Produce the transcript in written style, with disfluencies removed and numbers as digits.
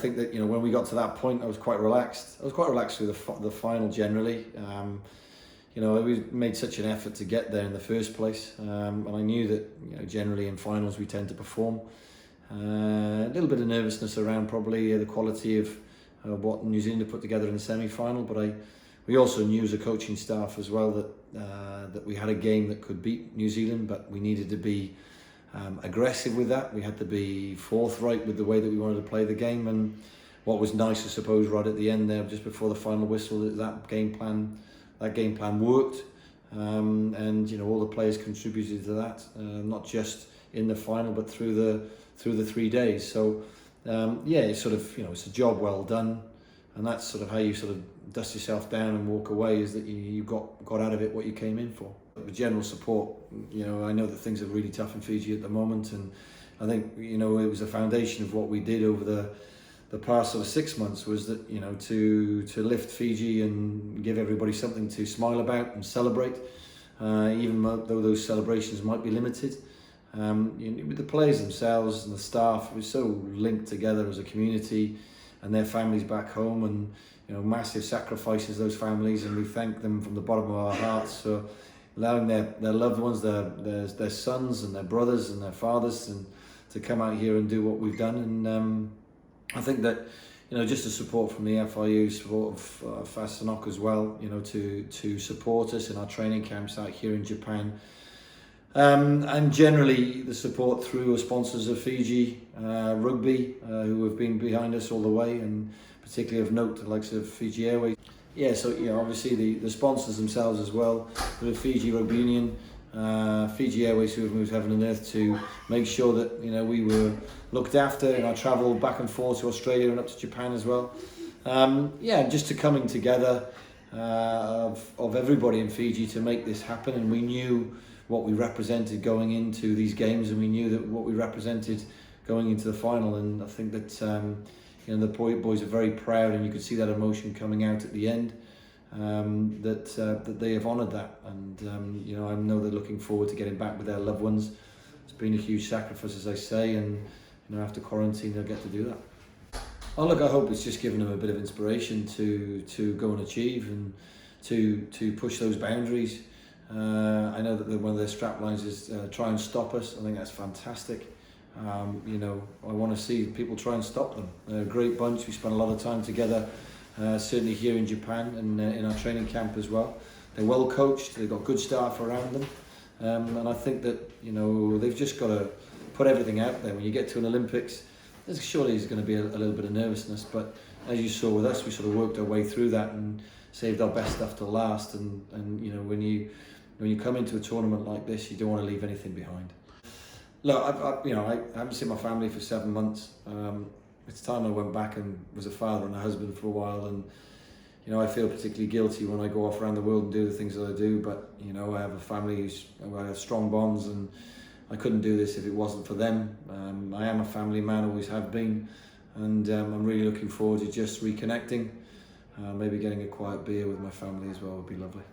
think that, when we got to that point, I was quite relaxed. I was quite relaxed through the final generally. We made such an effort to get there in the first place, and I knew that, generally in finals we tend to perform. A little bit of nervousness around probably the quality of what New Zealand had put together in the semi-final, but we also knew as a coaching staff as well that we had a game that could beat New Zealand, but we needed to be aggressive with that. We had to be forthright with the way that we wanted to play the game, and what was nice, I suppose, right at the end there, just before the final whistle, that game plan worked, and all the players contributed to that, not just in the final but through the 3 days. So it's sort of, it's a job well done, and that's sort of how you sort of dust yourself down and walk away, is that you got out of it what you came in for. The general support, I know that things are really tough in Fiji at the moment, and I think, it was a foundation of what we did over the past sort of 6 months, was that, to lift Fiji and give everybody something to smile about and celebrate, even though those celebrations might be limited. With the players themselves and the staff, we're so linked together as a community, and their families back home, and massive sacrifices, those families, and we thank them from the bottom of our hearts for allowing their loved ones, their sons and their brothers and their fathers, and to come out here and do what we've done. And I think that, just the support from the FIU, support of Fasanok as well, to support us in our training camps out here in Japan. And generally the support through our sponsors of Fiji Rugby, who have been behind us all the way, and particularly of note, the likes of Fiji Airways. Yeah, so obviously the sponsors themselves as well, the Fiji Rugby Union, Fiji Airways, who have moved heaven and earth to make sure that we were looked after in our travel back and forth to Australia and up to Japan as well. Just a coming together of everybody in Fiji to make this happen, and we knew what we represented going into these games, and we knew that what we represented going into the final. And I think that the boys are very proud, and you could see that emotion coming out at the end, that they have honoured that, and I know they're looking forward to getting back with their loved ones. It's been a huge sacrifice, as I say, and after quarantine they'll get to do that. Oh look, I hope it's just given them a bit of inspiration to go and achieve, and to push those boundaries. I know that one of their strap lines is try and stop us. I think that's fantastic. I want to see people try and stop them. They're a great bunch. We spent a lot of time together, certainly here in Japan, and in our training camp as well. They're well coached, they've got good staff around them, and I think that they've just got to put everything out there. When you get to an Olympics, surely there's going to be a little bit of nervousness, but as you saw with us, we sort of worked our way through that and saved our best stuff to last. And when you come into a tournament like this, you don't want to leave anything behind. Look, I haven't seen my family for 7 months. It's time I went back and was a father and a husband for a while, and I feel particularly guilty when I go off around the world and do the things that I do. But I have a family I have strong bonds, and I couldn't do this if it wasn't for them. I am a family man, always have been, and I'm really looking forward to just reconnecting. Maybe getting a quiet beer with my family as well would be lovely.